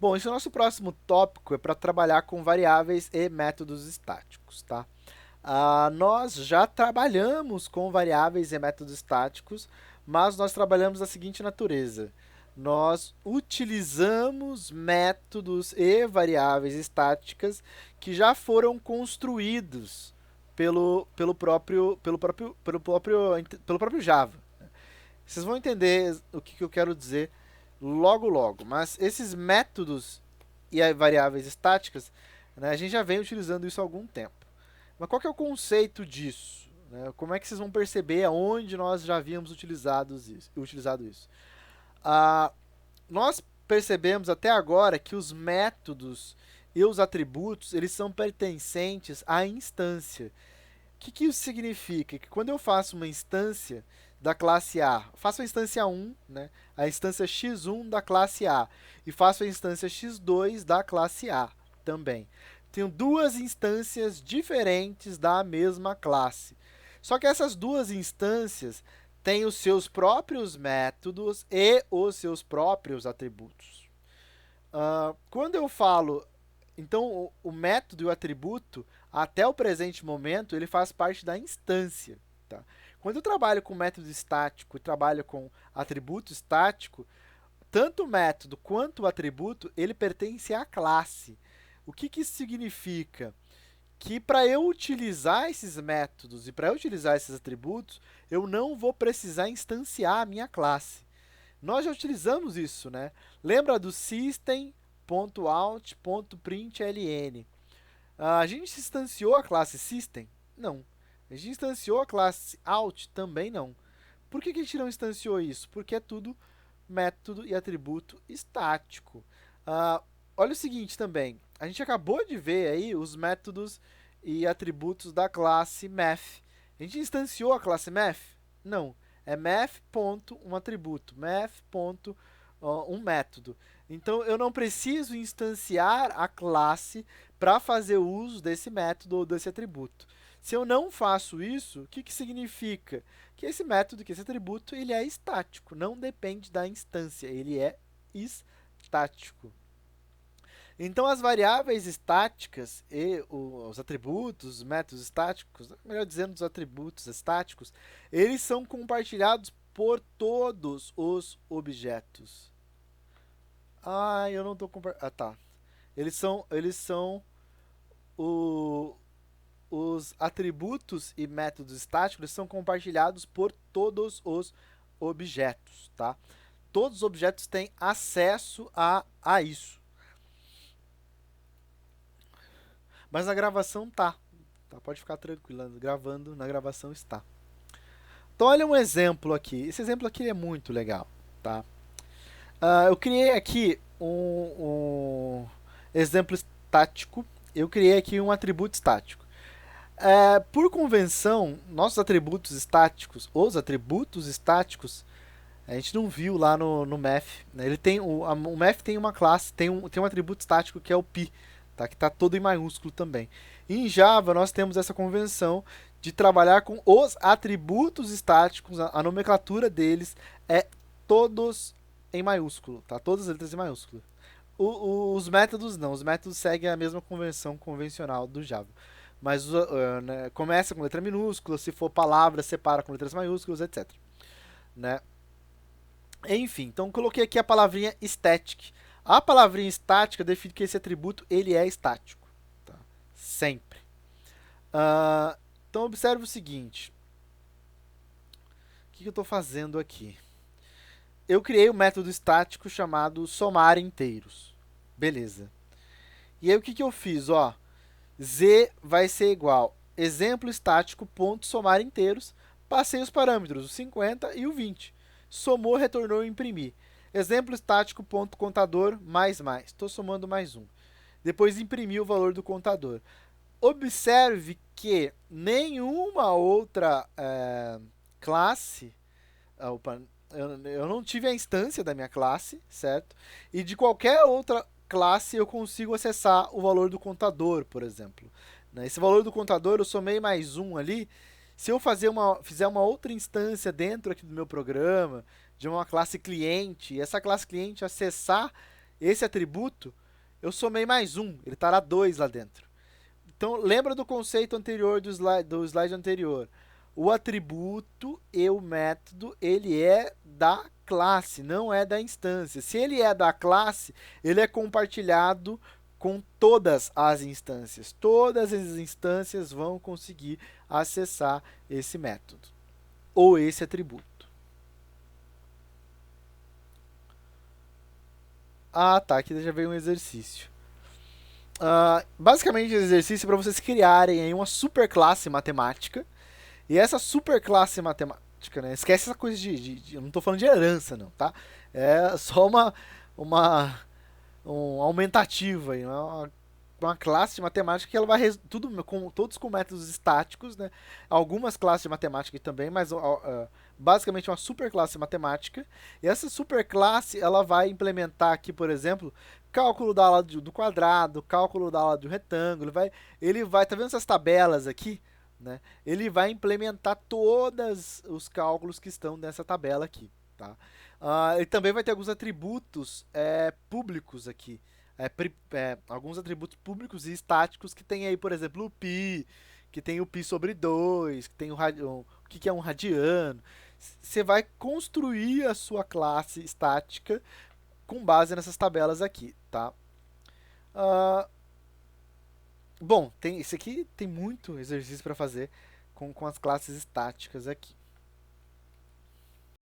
Bom, esse é o nosso próximo tópico, é para trabalhar com variáveis e métodos estáticos, tá? Nós já trabalhamos com variáveis e métodos estáticos, mas nós trabalhamos da seguinte natureza. Nós utilizamos métodos e variáveis estáticas que já foram construídos pelo próprio Java. Vocês vão entender o que eu quero dizer logo logo, mas esses métodos e variáveis estáticas, né, a gente já vem utilizando isso há algum tempo. Mas qual que é o conceito disso? Né? Como é que vocês vão perceber aonde nós já havíamos utilizado isso? Ah, Nós percebemos até agora que os métodos e os atributos eles são pertencentes à instância. Que isso significa? Que quando eu faço uma instância da classe A, faço a instância 1, né, a instância x1 da classe A, e faço a instância x2 da classe A também. Tenho duas instâncias diferentes da mesma classe. Só que essas duas instâncias têm os seus próprios métodos e os seus próprios atributos. Quando eu falo, então o método e o atributo, até o presente momento, ele faz parte da instância. Tá? Quando eu trabalho com método estático e trabalho com atributo estático, tanto o método quanto o atributo, ele pertence à classe. O que isso significa? Que para eu utilizar esses métodos e para eu utilizar esses atributos, eu não vou precisar instanciar a minha classe. Nós já utilizamos isso, né? Lembra do system.out.println? A gente instanciou a classe system? Não. A gente instanciou a classe out? Também não. Por que a gente não instanciou isso? Porque é tudo método e atributo estático. Olha o seguinte também. A gente acabou de ver aí os métodos e atributos da classe math. A gente instanciou a classe math? Não. É math. Um atributo. Math. Um método. Então, eu não preciso instanciar a classe para fazer uso desse método ou desse atributo. Se eu não faço isso, o que significa? Que esse método, que esse atributo, ele é estático, não depende da instância, ele é estático. Então, as variáveis estáticas e os atributos, os métodos estáticos, melhor dizendo, os atributos estáticos, eles são compartilhados por todos os objetos. Eu não estou compartilhando. Tá. Eles são o, os atributos e métodos estáticos são compartilhados por todos os objetos, tá? Todos os objetos têm acesso a isso. Mas na gravação tá. Pode ficar tranquilo, gravando, na gravação está. Então olha um exemplo aqui. Esse exemplo aqui é muito legal, tá? Eu criei aqui um exemplo estático. Eu criei aqui um atributo estático. Por convenção, nossos atributos estáticos, os atributos estáticos, a gente não viu lá no Math. Né? O Math tem uma classe, tem um atributo estático que é o pi, tá? Que está todo em maiúsculo também. E em Java, nós temos essa convenção de trabalhar com os atributos estáticos, a nomenclatura deles é todos em maiúsculo, tá? Todas as letras em maiúsculo. Os métodos não, os métodos seguem a mesma convenção convencional do Java. Mas né, começa com letra minúscula, se for palavra, separa com letras maiúsculas, etc. Né? Enfim, então coloquei aqui a palavrinha static. A palavrinha estática define que esse atributo ele é estático. Tá? Sempre. Então observe o seguinte. O que eu estou fazendo aqui? Eu criei um método estático chamado somar inteiros. Beleza. E aí o que eu fiz? Ó, z vai ser igual exemplo estático ponto somar inteiros. Passei os parâmetros, o 50 e o 20. Somou, retornou e imprimi. Exemplo estático ponto contador mais. Estou somando mais um. Depois imprimi o valor do contador. Observe que nenhuma outra classe... eu não tive a instância da minha classe, certo? E de qualquer outra classe eu consigo acessar o valor do contador, por exemplo. Esse valor do contador eu somei mais um ali. Se eu fizer uma outra instância dentro aqui do meu programa, de uma classe cliente, e essa classe cliente acessar esse atributo, eu somei mais um, ele estará 2 lá dentro. Então, lembra do conceito anterior do slide anterior. O atributo e o método, ele é da classe, não é da instância. Se ele é da classe, ele é compartilhado com todas as instâncias. Todas as instâncias vão conseguir acessar esse método ou esse atributo. Ah, tá. Aqui já veio um exercício. Basicamente, esse exercício é para vocês criarem aí uma superclasse matemática. E essa superclasse matemática, né? Esquece essa coisa eu não estou falando de herança, não, tá? É só uma um aumentativo aí, uma classe de matemática que ela vai todos com métodos estáticos, né? Algumas classes de matemática também, mas basicamente uma superclasse matemática. E essa superclasse ela vai implementar aqui, por exemplo, cálculo da ala do quadrado, cálculo da ala do retângulo, ele vai, tá vendo essas tabelas aqui, né? Ele vai implementar todos os cálculos que estão nessa tabela aqui, tá? Ele também vai ter alguns atributos públicos aqui. Alguns atributos públicos e estáticos que tem aí, por exemplo, o π, que tem o π sobre 2, que tem o que é um radiano. Você vai construir a sua classe estática com base nessas tabelas aqui, tá? Ah, bom, esse aqui tem muito exercício para fazer com as classes estáticas aqui.